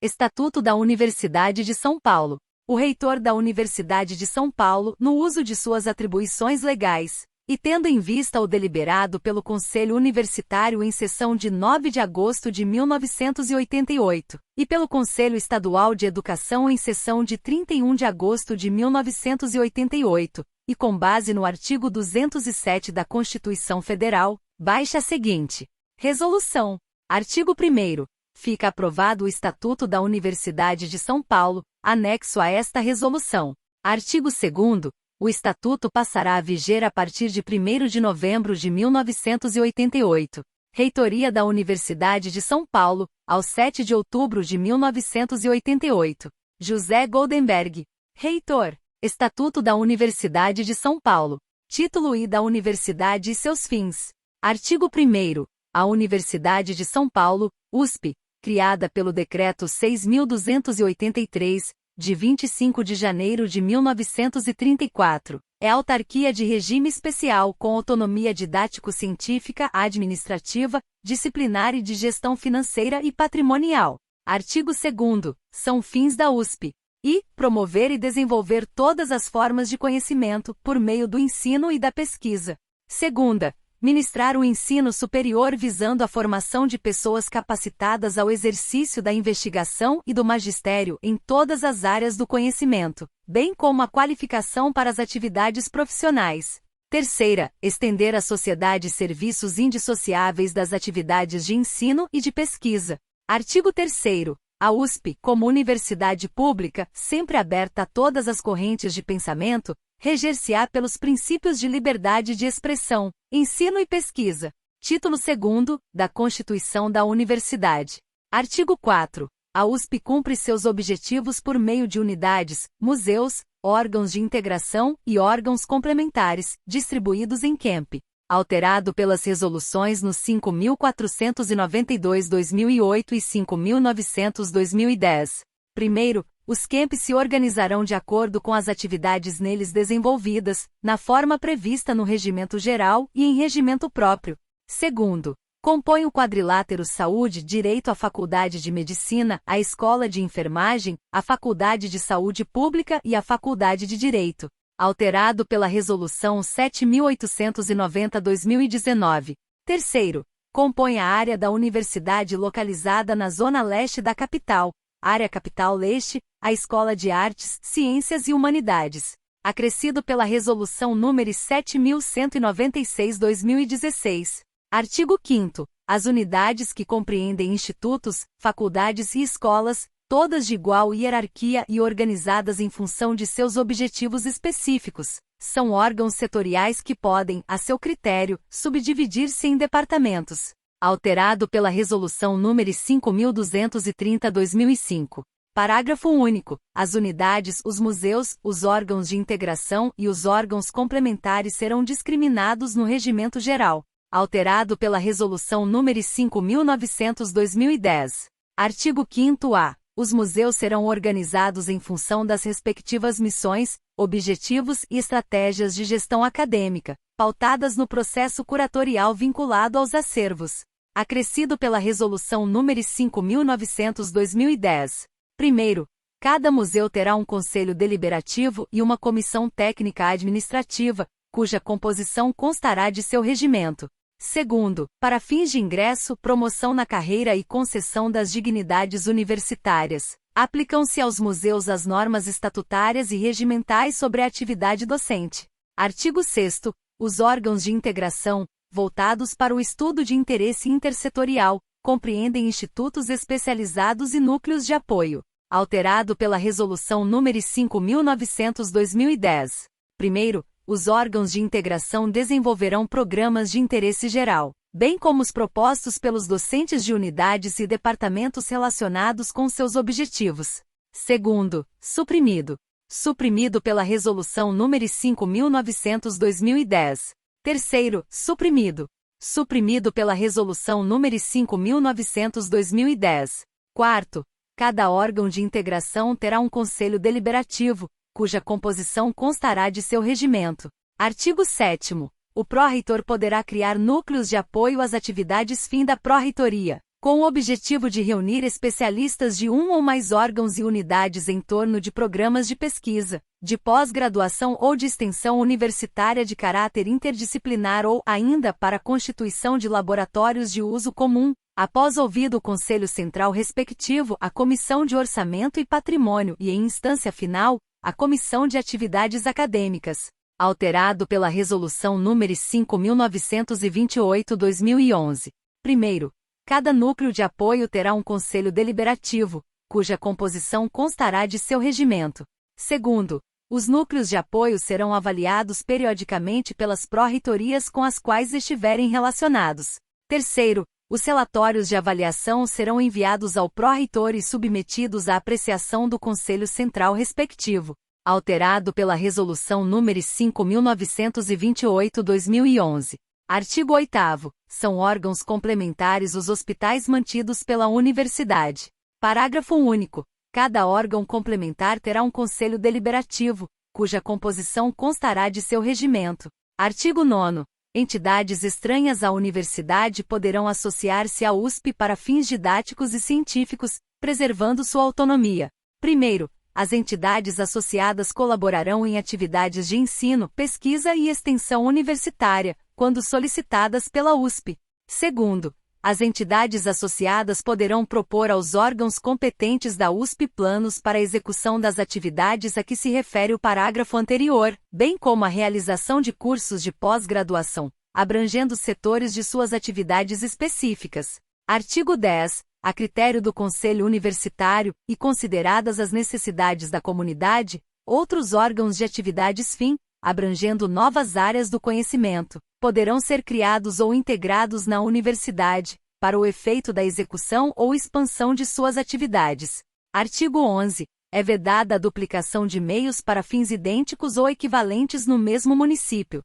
Estatuto da Universidade de São Paulo. O reitor da Universidade de São Paulo, no uso de suas atribuições legais, e tendo em vista o deliberado pelo Conselho Universitário em sessão de 9 de agosto de 1988, e pelo Conselho Estadual de Educação em sessão de 31 de agosto de 1988, e com base no artigo 207 da Constituição Federal, baixa a seguinte resolução. Artigo 1º. Fica aprovado o Estatuto da Universidade de São Paulo, anexo a esta resolução. Artigo 2º. O Estatuto passará a viger a partir de 1º de novembro de 1988. Reitoria da Universidade de São Paulo, ao 7 de outubro de 1988. José Goldenberg. Reitor. Estatuto da Universidade de São Paulo. Título I da Universidade e seus fins. Artigo 1º. A Universidade de São Paulo, USP, criada pelo Decreto 6.283, de 25 de janeiro de 1934, é autarquia de regime especial com autonomia didático-científica, administrativa, disciplinar e de gestão financeira e patrimonial. Artigo 2º. São fins da USP. E promover e desenvolver todas as formas de conhecimento por meio do ensino e da pesquisa. Segunda, ministrar o ensino superior visando a formação de pessoas capacitadas ao exercício da investigação e do magistério em todas as áreas do conhecimento, bem como a qualificação para as atividades profissionais. Terceira, estender à sociedade serviços indissociáveis das atividades de ensino e de pesquisa. Artigo 3º. A USP, como universidade pública, sempre aberta a todas as correntes de pensamento, reger-se-á pelos princípios de liberdade de expressão, ensino e pesquisa. Título 2º, da Constituição da Universidade. Artigo 4. A USP cumpre seus objetivos por meio de unidades, museus, órgãos de integração e órgãos complementares, distribuídos em campi. Alterado pelas resoluções nos 5.492/2008 e 5.900/2010. Primeiro, os campi se organizarão de acordo com as atividades neles desenvolvidas, na forma prevista no Regimento Geral e em regimento próprio. Segundo, compõe o quadrilátero Saúde, Direito à Faculdade de Medicina, a Escola de Enfermagem, a Faculdade de Saúde Pública e a Faculdade de Direito. Alterado pela Resolução 7.890/2019. Terceiro, compõe a área da universidade localizada na zona leste da capital, área capital leste, a Escola de Artes, Ciências e Humanidades. Acrescido pela Resolução nº 7.196/2016. Artigo 5º. As unidades que compreendem institutos, faculdades e escolas, todas de igual hierarquia e organizadas em função de seus objetivos específicos, são órgãos setoriais que podem, a seu critério, subdividir-se em departamentos. Alterado pela Resolução nº 5.230/2005. Parágrafo único. As unidades, os museus, os órgãos de integração e os órgãos complementares serão discriminados no Regimento Geral. Alterado pela Resolução nº 5.900/2010. Artigo 5º-A. Os museus serão organizados em função das respectivas missões, objetivos e estratégias de gestão acadêmica, pautadas no processo curatorial vinculado aos acervos. Acrescido pela Resolução nº 5.900/2010. Primeiro, cada museu terá um conselho deliberativo e uma comissão técnica administrativa, cuja composição constará de seu regimento. Segundo, para fins de ingresso, promoção na carreira e concessão das dignidades universitárias, aplicam-se aos museus as normas estatutárias e regimentais sobre a atividade docente. Artigo 6º. Os órgãos de integração, voltados para o estudo de interesse intersetorial, compreendem institutos especializados e núcleos de apoio. Alterado pela Resolução nº 5.900/2010. Primeiro, os órgãos de integração desenvolverão programas de interesse geral, bem como os propostos pelos docentes de unidades e departamentos relacionados com seus objetivos. Segundo, suprimido. Suprimido pela Resolução nº 5.900/2010. Terceiro, suprimido. Suprimido pela Resolução nº 5.900/2010. Quarto, cada órgão de integração terá um conselho deliberativo, cuja composição constará de seu regimento. Artigo 7º. O pró-reitor poderá criar núcleos de apoio às atividades fim da pró-reitoria, com o objetivo de reunir especialistas de um ou mais órgãos e unidades em torno de programas de pesquisa, de pós-graduação ou de extensão universitária de caráter interdisciplinar ou, ainda, para a constituição de laboratórios de uso comum, após ouvido o Conselho Central respectivo, a Comissão de Orçamento e Patrimônio e, em instância final, a Comissão de Atividades Acadêmicas, alterado pela Resolução nº 5.928/2011. Primeiro, cada núcleo de apoio terá um conselho deliberativo, cuja composição constará de seu regimento. Segundo, os núcleos de apoio serão avaliados periodicamente pelas pró-reitorias com as quais estiverem relacionados. Terceiro, os relatórios de avaliação serão enviados ao pró-reitor e submetidos à apreciação do Conselho Central respectivo, alterado pela Resolução nº 5.928/2011. Artigo 8º. São órgãos complementares os hospitais mantidos pela universidade. Parágrafo único. Cada órgão complementar terá um conselho deliberativo, cuja composição constará de seu regimento. Artigo 9º. Entidades estranhas à universidade poderão associar-se à USP para fins didáticos e científicos, preservando sua autonomia. Primeiro, as entidades associadas colaborarão em atividades de ensino, pesquisa e extensão universitária, quando solicitadas pela USP. Segundo, as entidades associadas poderão propor aos órgãos competentes da USP planos para a execução das atividades a que se refere o parágrafo anterior, bem como a realização de cursos de pós-graduação, abrangendo setores de suas atividades específicas. Artigo 10. A critério do Conselho Universitário, e consideradas as necessidades da comunidade, outros órgãos de atividades fim, abrangendo novas áreas do conhecimento, poderão ser criados ou integrados na universidade, para o efeito da execução ou expansão de suas atividades. Artigo 11. É vedada a duplicação de meios para fins idênticos ou equivalentes no mesmo município.